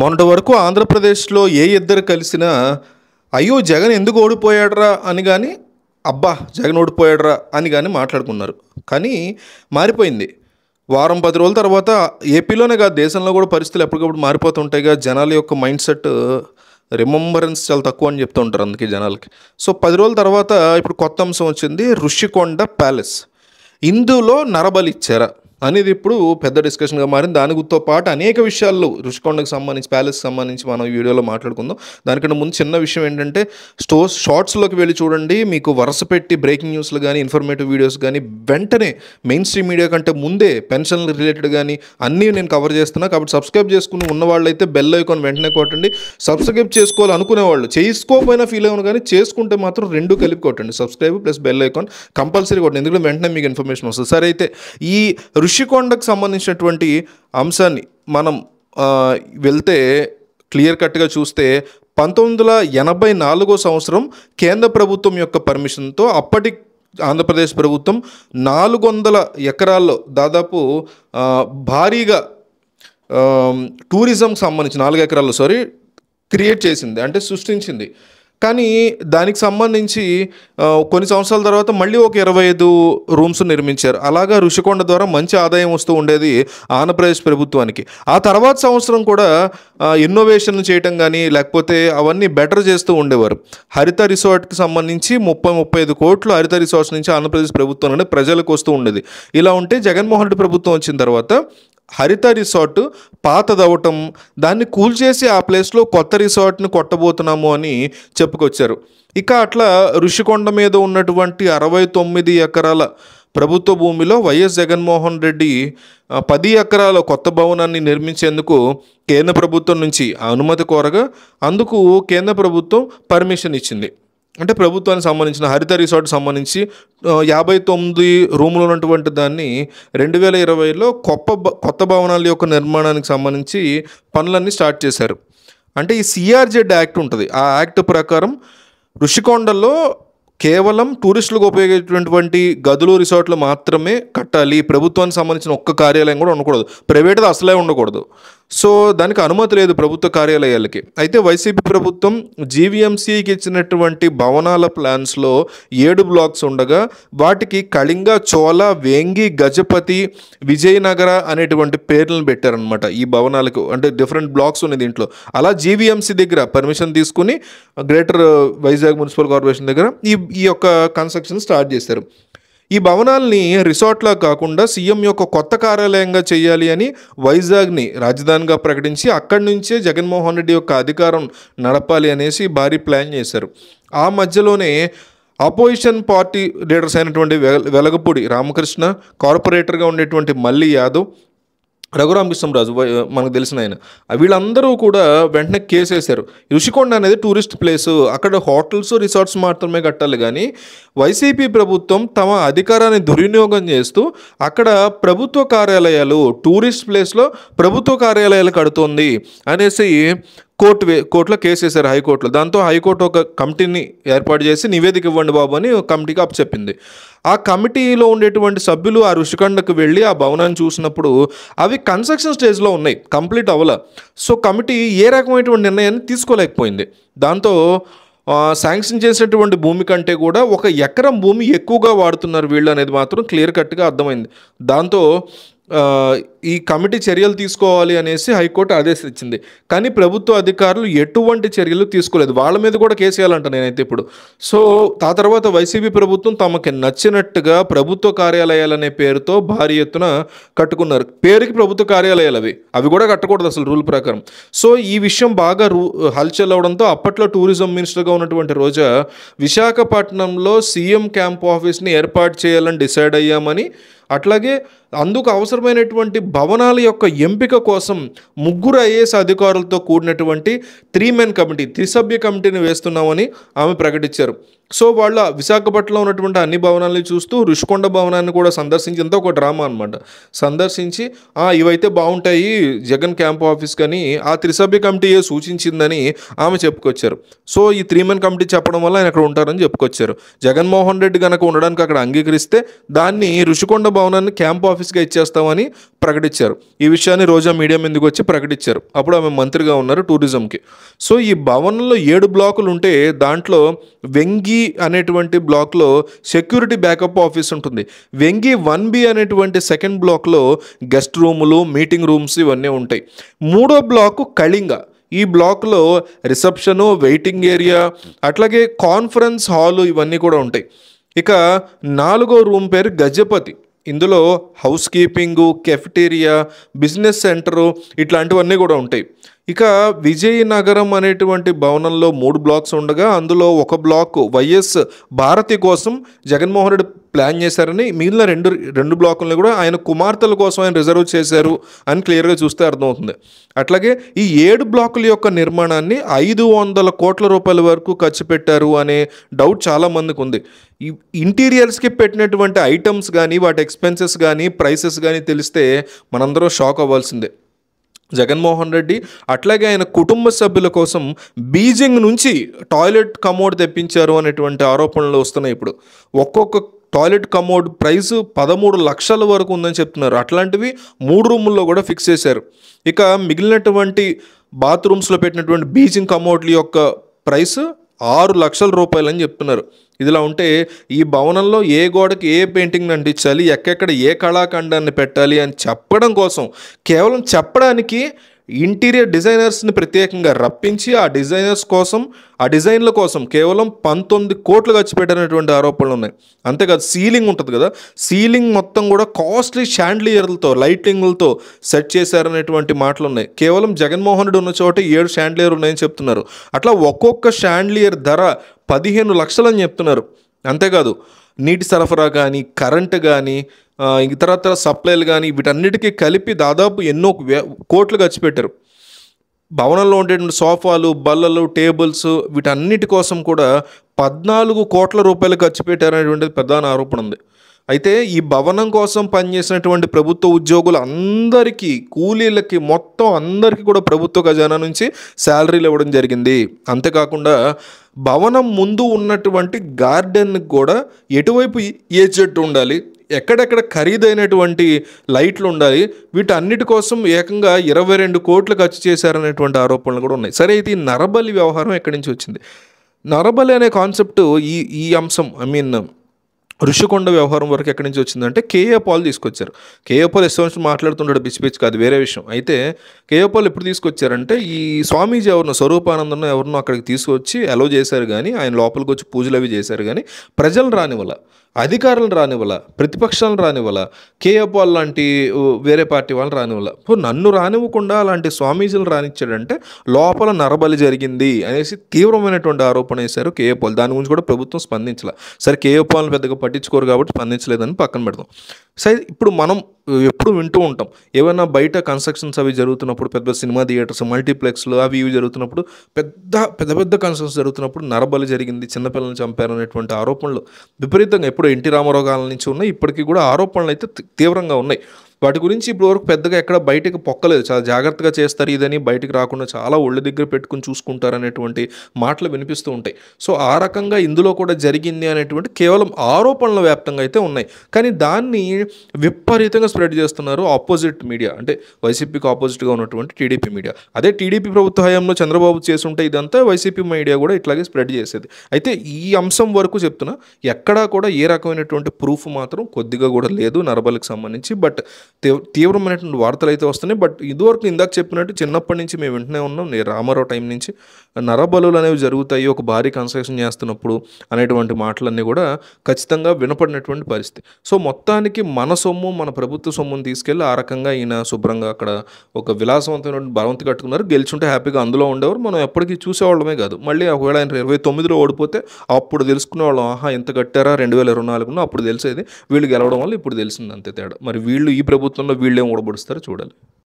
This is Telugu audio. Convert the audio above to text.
మొన్నటి వరకు ఆంధ్రప్రదేశ్లో ఏ ఇద్దరు కలిసినా అయ్యో జగన్ ఎందుకు ఓడిపోయాడ్రా అని కానీ అబ్బా జగన్ ఓడిపోయాడ్రా అని కానీ మాట్లాడుకున్నారు. కానీ మారిపోయింది. వారం 10 రోజుల తర్వాత ఏపీలోనే కాదు దేశంలో కూడా పరిస్థితులు ఎప్పటికప్పుడు మారిపోతుంటాయిగా. జనాల యొక్క మైండ్ సెట్ రిమెంబరెన్స్ చాలా తక్కువ అని చెప్తూ ఉంటారు అందుకే జనాలకి. సో 10 రోజుల తర్వాత ఇప్పుడు కొత్త అంశం వచ్చింది, ఋషికొండ ప్యాలెస్. ఇందులో నరబలి ఇచ్చారా అనేది ఇప్పుడు పెద్ద డిస్కషన్గా మారింది. దానితో పాటు అనేక విషయాలు ఋషికొండకు సంబంధించి, ప్యాలెస్కి సంబంధించి మనం ఈ వీడియోలో మాట్లాడుకుందాం. దానికంటే ముందు చిన్న విషయం ఏంటంటే షార్ట్స్లోకి వెళ్ళి చూడండి, మీకు వరుస పెట్టి బ్రేకింగ్ న్యూస్లు కానీ ఇన్ఫర్మేటివ్ వీడియోస్ కానీ వెంటనే మెయిన్ స్ట్రీమ్ మీడియా కంటే ముందే పెన్షన్ రిలేటెడ్ కానీ అన్నీ నేను కవర్ చేస్తున్నా. కాబట్టి సబ్స్క్రైబ్ చేసుకుని ఉన్న వాళ్ళైతే బెల్ ఐకాన్ వెంటనే కొట్టండి. సబ్స్క్రైబ్ చేసుకోవాలి అనుకునే వాళ్ళు, చేసుకోకపోయినా ఫీల్ అవ్వను కానీ చేసుకుంటే మాత్రం రెండు కలిపి కొట్టండి, subscribe plus bell icon compulsory కొట్టండి, ఎందుకంటే వెంటనే మీకు ఇన్ఫర్మేషన్ వస్తుంది. సరే, అయితే ఈ ఋషికొండకు సంబంధించినటువంటి అంశాన్ని మనం వెళ్తే క్లియర్ కట్గా చూస్తే 1984 సంవత్సరం కేంద్ర ప్రభుత్వం యొక్క పర్మిషన్తో అప్పటి ఆంధ్రప్రదేశ్ ప్రభుత్వం 400 ఎకరాల్లో దాదాపు భారీగా టూరిజంకి సంబంధించి 4 ఎకరాల్లో క్రియేట్ చేసింది, అంటే సృష్టించింది. కానీ దానికి సంబంధించి కొన్ని సంవత్సరాల తర్వాత మళ్ళీ ఒక 25 రూమ్స్ నిర్మించారు. అలాగా ఋషికొండ ద్వారా మంచి ఆదాయం వస్తూ ఉండేది ఆంధ్రప్రదేశ్ ప్రభుత్వానికి. ఆ తర్వాత సంవత్సరం కూడా ఇన్నోవేషన్ చేయటం కానీ లేకపోతే అవన్నీ బెటర్ చేస్తూ ఉండేవారు. హరిత రిసార్ట్కి సంబంధించి 30-35 కోట్లు హరిత రిసార్ట్స్ నుంచి ఆంధ్రప్రదేశ్ ప్రభుత్వం అనేది ప్రజలకు వస్తూ ఉండేది. ఇలా ఉంటే జగన్మోహన్ రెడ్డి ప్రభుత్వం వచ్చిన తర్వాత హరిత రిసార్ట్ పాతదవటం, దాన్ని కూల్చేసి ఆ ప్లేస్లో కొత్త రిసార్ట్ని కొట్టబోతున్నాము అని చెప్పుకొచ్చారు. ఇక అట్లా ఋషికొండ మీద ఉన్నటువంటి 69 ఎకరాల ప్రభుత్వ భూమిలో వైఎస్ జగన్మోహన్ రెడ్డి 10 ఎకరాల కొత్త భవనాన్ని నిర్మించేందుకు కేంద్ర ప్రభుత్వం నుంచి అనుమతి కోరగా అందుకు కేంద్ర ప్రభుత్వం పర్మిషన్ ఇచ్చింది. అంటే ప్రభుత్వానికి సంబంధించిన హరిత రిసార్ట్ సంబంధించి 59 రూములు ఉన్నటువంటి దాన్ని 2020లో కొత్త భవనాల యొక్క నిర్మాణానికి సంబంధించి పనులన్నీ స్టార్ట్ చేశారు. అంటే ఈ సిఆర్జెడ్ యాక్ట్ ఉంటుంది, ఆ యాక్ట్ ప్రకారం ఋషికొండలో కేవలం టూరిస్టులకు ఉపయోగేటువంటి గదులు, రిసార్ట్లు మాత్రమే కట్టాలి. ప్రభుత్వానికి సంబంధించిన ఒక్క కార్యాలయం కూడా ఉండకూడదు, ప్రైవేట్ది అసలే ఉండకూడదు. సో దానికి అనుమతి లేదు ప్రభుత్వ కార్యాలయాలకి. అయితే వైసీపీ ప్రభుత్వం జీవీఎంసీకి ఇచ్చినటువంటి భవనాల ప్లాన్స్లో 7 బ్లాక్స్ ఉండగా వాటికి కళింగ, చోళ, వేంగి, గజపతి, విజయనగర అనేటువంటి పేర్లను పెట్టారనమాట ఈ భవనాలకు. అంటే డిఫరెంట్ బ్లాక్స్ ఉన్నాయి దీంట్లో. అలా జీవీఎంసీ దగ్గర పర్మిషన్ తీసుకుని గ్రేటర్ వైజాగ్ మున్సిపల్ కార్పొరేషన్ దగ్గర ఈ యొక్క కన్స్ట్రక్షన్ స్టార్ట్ చేశారు. ఈ భవనాల్ని రిసార్ట్లా కాకుండా సీఎం యొక్క కొత్త కార్యాలయంగా చేయాలి అని వైజాగ్ని రాజధానిగా ప్రకటించి అక్కడి నుంచే జగన్మోహన్ రెడ్డి యొక్క అధికారం నడపాలి అనేసి భారీ ప్లాన్ చేశారు. ఆ మధ్యలోనే అపోజిషన్ పార్టీ లీడర్స్ అయినటువంటి వెలగపూడి రామకృష్ణ, కార్పొరేటర్గా ఉండేటువంటి మల్లి యాదవ్, రఘురామకృష్ణరాజు మనకు తెలిసిన ఆయన, వీళ్ళందరూ కూడా వెంటనే కేసు వేశారు. ఋషికొండ అనేది టూరిస్ట్ ప్లేసు, అక్కడ హోటల్స్, రిసార్ట్స్ మాత్రమే కట్టాలి. కానీ వైసీపీ ప్రభుత్వం తమ అధికారాన్ని దుర్వినియోగం చేస్తూ అక్కడ ప్రభుత్వ కార్యాలయాలు, టూరిస్ట్ ప్లేస్లో ప్రభుత్వ కార్యాలయాలు కడుతోంది అనేసి కోర్టులో కేసు వేశారు, హైకోర్టులో. దాంతో హైకోర్టు ఒక కమిటీని ఏర్పాటు చేసి నివేదిక ఇవ్వండి బాబు అని కమిటీకి అప్పచెప్పింది. ఆ కమిటీలో ఉండేటువంటి సభ్యులు ఆ ఋషికొండకు వెళ్ళి ఆ భవనాన్ని చూసినప్పుడు అవి కన్స్ట్రక్షన్ స్టేజ్లో ఉన్నాయి, కంప్లీట్ అవ్వల. సో కమిటీ ఏ రకమైనటువంటి నిర్ణయాన్ని తీసుకోలేకపోయింది. దాంతో శాంక్షన్ చేసినటువంటి భూమి కంటే కూడా 1 ఎకరం భూమి ఎక్కువగా వాడుతున్నారు వీళ్ళు అనేది మాత్రం క్లియర్ కట్గా అర్థమైంది. దాంతో ఈ కమిటీ చర్యలు తీసుకోవాలి అనేసి హైకోర్టు ఆదేశించింది. కానీ ప్రభుత్వ అధికారులు ఎటువంటి చర్యలు తీసుకోలేదు. వాళ్ళ మీద కూడా కేసు వేయాలంట నేనైతే ఇప్పుడు. సో ఆ తర్వాత వైసీపీ ప్రభుత్వం తమకి నచ్చినట్టుగా ప్రభుత్వ కార్యాలయాలు అనే పేరుతో భారీ ఎత్తున కట్టుకున్నారు. పేరుకి ప్రభుత్వ కార్యాలయాలు అవి కూడా కట్టకూడదు అసలు రూల్ ప్రకారం. సో ఈ విషయం బాగా హల్చల్ అవడంతో అప్పట్లో టూరిజం మినిస్టర్గా ఉన్నటువంటి రోజా విశాఖపట్నంలో సీఎం క్యాంప్ ఆఫీస్ని ఏర్పాటు చేయాలని డిసైడ్ అయ్యామని, అట్లాగే అందుకు అవసరమైనటువంటి భవనాల యొక్క ఎంపిక కోసం 3 ఐఏఎస్ అధికారులతో కూడినటువంటి 3-మెన్ కమిటీ, 3-సభ్య కమిటీని వేస్తున్నామని ఆమె ప్రకటించారు. సో వాళ్ళ విశాఖపట్నంలో ఉన్నటువంటి అన్ని భవనాలని చూస్తూ ఋషికొండ భవనాన్ని కూడా సందర్శించి, ఎంతో ఒక డ్రామా అనమాట, సందర్శించి ఇవైతే బాగుంటాయి జగన్ క్యాంప్ ఆఫీస్ కానీ ఆ 3-సభ్య కమిటీయే సూచించిందని ఆమె చెప్పుకొచ్చారు. సో ఈ 3-మెన్ కమిటీ చెప్పడం వల్ల ఆయన అక్కడ ఉంటారని చెప్పుకొచ్చారు. జగన్మోహన్ రెడ్డి కనుక ఉండడానికి అక్కడ అంగీకరిస్తే దాన్ని ఋషికొండ భవనాన్ని క్యాంప్ ఆఫీస్గా ఇచ్చేస్తామని ప్రకటించారు. ఈ విషయాన్ని రోజా మీడియా ముందుకు వచ్చి ప్రకటించారు. అప్పుడు ఆమె మంత్రిగా ఉన్నారు టూరిజంకి. సో ఈ భవనంలో 7 బ్లాకులు ఉంటే దాంట్లో వెంగి అనేటువంటి బ్లాక్లో సెక్యూరిటీ బ్యాకప్ ఆఫీస్ ఉంటుంది. వెంగి 1B అనేటువంటి సెకండ్ బ్లాక్లో గెస్ట్ రూములు, మీటింగ్ రూమ్స్ ఇవన్నీ ఉంటాయి. 3వ బ్లాకు కళింగ. ఈ బ్లాక్లో రిసెప్షను, వెయిటింగ్ ఏరియా, అట్లాగే కాన్ఫరెన్స్ హాలు ఇవన్నీ కూడా ఉంటాయి. ఇక 4వ రూమ్ పేరు గజపతి. ఇందులో house keeping, cafeteria, business centre ఇట్లాంటివన్నీ కూడా ఉంటాయి. ఇక విజయనగరం అనేటువంటి భవనంలో 3 బ్లాక్స్ ఉండగా అందులో ఒక బ్లాక్ వైఎస్ భారతి కోసం జగన్మోహన్ రెడ్డి ప్లాన్ చేశారని, మిగిలిన రెండు బ్లాకులను కూడా ఆయన కుమార్తెల కోసం ఆయన రిజర్వ్ చేశారు అని క్లియర్గా చూస్తే అర్థమవుతుంది. అట్లాగే ఈ 7 బ్లాకుల యొక్క నిర్మాణాన్ని 500 కోట్ల రూపాయల వరకు ఖర్చు పెట్టారు అనే డౌట్ చాలామందికి ఉంది. ఈ ఇంటీరియర్స్కి పెట్టినటువంటి ఐటమ్స్ కానీ, వాటి ఎక్స్పెన్సెస్ కానీ, ప్రైసెస్ కానీ తెలిస్తే మనందరం షాక్ అవ్వాల్సిందే. జగన్మోహన్ రెడ్డి అట్లాగే ఆయన కుటుంబ సభ్యుల కోసం బీజింగ్ నుంచి టాయిలెట్ కమోడ్ తెప్పించారు అనేటువంటి ఆరోపణలు వస్తున్నాయి. ఇప్పుడు ఒక్కొక్క టాయిలెట్ కమోడ్ ప్రైస్ 13 లక్షల వరకు ఉందని చెప్తున్నారు. అట్లాంటివి 3 రూముల్లో కూడా ఫిక్స్ చేశారు. ఇక మిగిలినటువంటి బాత్రూమ్స్లో పెట్టినటువంటి బీజింగ్ కమోడ్ల యొక్క ప్రైస్ 6 లక్షల రూపాయలు అని చెప్తున్నారు. ఇదిలా ఉంటే ఈ భవనంలో ఏ గోడకి ఏ పెయింటింగ్ అంటించాలి, ఎక్కడెక్కడ ఏ కళాఖండాన్ని పెట్టాలి అని చెప్పడం కోసం, కేవలం చెప్పడానికి ఇంటీరియర్ డిజైనర్స్ని ప్రత్యేకంగా రప్పించి ఆ డిజైనర్స్ కోసం, ఆ డిజైన్ల కోసం కేవలం 19 కోట్లు ఖర్చు పెట్టినటువంటి ఆరోపణలు ఉన్నాయి. అంతేకాదు సీలింగ్ ఉంటుంది కదా, సీలింగ్ మొత్తం కూడా కాస్ట్లీ షాండ్లియర్లతో, లైటింగ్లతో సెట్ చేశారనేటువంటి మాటలు ఉన్నాయి. కేవలం జగన్మోహన్ రెడ్డి ఉన్న చోట 7 షాండ్లియర్ ఉన్నాయని చెప్తున్నారు. అట్లా ఒక్కొక్క షాండ్లియర్ ధర 15 లక్షలు అని చెప్తున్నారు. అంతేకాదు నీటి సరఫరా కానీ, కరెంటు కానీ, ఇతరత్ర సప్లైలు కానీ వీటన్నిటికీ కలిపి దాదాపు ఎన్నో కోట్లు ఖర్చు పెట్టారు. భవనంలో ఉండేటువంటి సోఫాలు, బల్లలు, టేబుల్స్ వీటన్నిటి కోసం కూడా 14 కోట్ల రూపాయలు ఖర్చు పెట్టారనేటువంటిది ప్రధాన ఆరోపణ ఉంది. అయితే ఈ భవనం కోసం పనిచేసినటువంటి ప్రభుత్వ ఉద్యోగులు అందరికీ, కూలీలకి, మొత్తం అందరికీ కూడా ప్రభుత్వ ఖజానా నుంచి శాలరీలు ఇవ్వడం జరిగింది. అంతేకాకుండా భవనం ముందు ఉన్నటువంటి గార్డెన్కి కూడా ఎటువైపు ఏ చెట్టు ఉండాలి, ఎక్కడెక్కడ ఖరీదైనటువంటి లైట్లు ఉండాలి, వీటన్నిటి కోసం ఏకంగా 22 కోట్లు ఖర్చు చేశారనేటువంటి ఆరోపణలు కూడా ఉన్నాయి. సరే, అయితే ఈ నరబలి వ్యవహారం ఎక్కడి నుంచి వచ్చింది? నరబలి అనే కాన్సెప్ట్, ఈ అంశం ఋషికొండ వ్యవహారం వరకు ఎక్కడి నుంచి వచ్చిందంటే కేఏ పాల్ తీసుకొచ్చారు. కేఏ పాల్ ఎస్ఎంఎస్ మాట్లాడుతుంటాడు, పిచ్చి పిచ్చి కాదు, వేరే విషయం. అయితే కేఏ పాల్ ఎప్పుడు తీసుకొచ్చారంటే ఈ స్వామీజీ ఎవరినో, స్వరూపానందను ఎవరినో అక్కడికి తీసుకొచ్చి అలో చేశారు. కానీ ఆయన లోపలికి వచ్చి పూజలు అవి చేశారు. కానీ ప్రజలు రానివ్వాల, అధికారులను రానివ్వాల, ప్రతిపక్షాలను రానివ్వాల, కేఏ పాల్ లాంటి వేరే పార్టీ వాళ్ళని రానివ్వాల. నన్ను రానివ్వకుండా అలాంటి స్వామీజీలు రానిచ్చాడంటే లోపల నరబలి జరిగింది అనేసి తీవ్రమైనటువంటి ఆరోపణ వేశారు కేఏ పాల్. దాని గురించి కూడా ప్రభుత్వం స్పందించాల. సరే, కేఏ పాల్ని పెద్దగా పట్టించుకోరు కాబట్టి స్పందించలేదని పక్కన పెడతాం. సరే, ఇప్పుడు మనం ఎప్పుడు వింటూ ఉంటాం, ఏమైనా బయట కన్స్ట్రక్షన్స్ అవి జరుగుతున్నప్పుడు, పెద్ద సినిమా థియేటర్స్, మల్టీప్లెక్స్లు అవి ఇవి జరుగుతున్నప్పుడు, పెద్ద కన్స్ట్రక్షన్స్ జరుగుతున్నప్పుడు నరబలి జరిగింది, చిన్నపిల్లల్ని చంపారు అనేటువంటి ఆరోపణలు విపరీతంగా ఎప్పుడు ఎన్టీ రామారావు కాలం నుంచి ఉన్నాయి. ఇప్పటికీ కూడా ఆరోపణలు అయితే తీవ్రంగా ఉన్నాయి. వాటి గురించి ఇప్పటివరకు పెద్దగా ఎక్కడ బయటకు పొక్కలేదు. చాలా జాగ్రత్తగా చేస్తారు, ఇదని బయటికి రాకుండా చాలా ఒళ్ళ దగ్గర పెట్టుకుని చూసుకుంటారు అనేటువంటి మాటలు వినిపిస్తూ ఉంటాయి. సో ఆ రకంగా ఇందులో కూడా జరిగింది అనేటువంటి కేవలం ఆరోపణల వ్యాప్తంగా అయితే ఉన్నాయి. కానీ దాన్ని విపరీతంగా స్ప్రెడ్ చేస్తున్నారు ఆపోజిట్ మీడియా, అంటే వైసీపీకి ఆపోజిట్గా ఉన్నటువంటి టీడీపీ మీడియా. అదే టీడీపీ ప్రభుత్వ హయాంలో చంద్రబాబు చేస్తుంటే ఇదంతా వైసీపీ మీడియా కూడా ఇట్లాగే స్ప్రెడ్ చేసేది. అయితే ఈ అంశం వరకు చెప్తున్నా, ఎక్కడా కూడా ఏ రకమైనటువంటి ప్రూఫ్ మాత్రం కొద్దిగా కూడా లేదు నరబలికి సంబంధించి. బట్ తీవ్రమైనటువంటి వార్తలు అయితే వస్తున్నాయి. బట్ ఇదివరకు ఇందాక చెప్పినట్టు చిన్నప్పటి నుంచి మేము వింటూనే ఉన్నాం, నేను రామారావు టైం నుంచి నరబలులు అనేవి జరుగుతాయి ఒక భారీ కన్స్ట్రక్షన్ చేస్తున్నప్పుడు అనేటువంటి మాటలన్నీ కూడా ఖచ్చితంగా వినపడినటువంటి పరిస్థితి. సో మొత్తానికి మన సొమ్ము, మన ప్రభుత్వ సొమ్ముని తీసుకెళ్ళి ఆ రకంగా ఈయన శుభ్రంగా అక్కడ ఒక విలాసవంతమైన భవంతి కట్టుకున్నారు. గెలిచుంటే హ్యాపీగా అందులో ఉండేవారు, మనం ఎప్పటికీ చూసేవాళ్ళమే కాదు. మళ్ళీ ఒకవేళ ఆయన 29లో ఓడిపోతే అప్పుడు తెలుసుకునేవాళ్ళం, ఆహా ఎంత కట్టారా 2024లో, అప్పుడు తెలిసేది. వీళ్ళు గెలవడం వల్ల ఇప్పుడు తెలిసింది, అంతే తేడా. మరి వీళ్ళు ఈ ప్రభుత్వంలో వీళ్ళేం ఓడబడుస్తారో చూడాలి.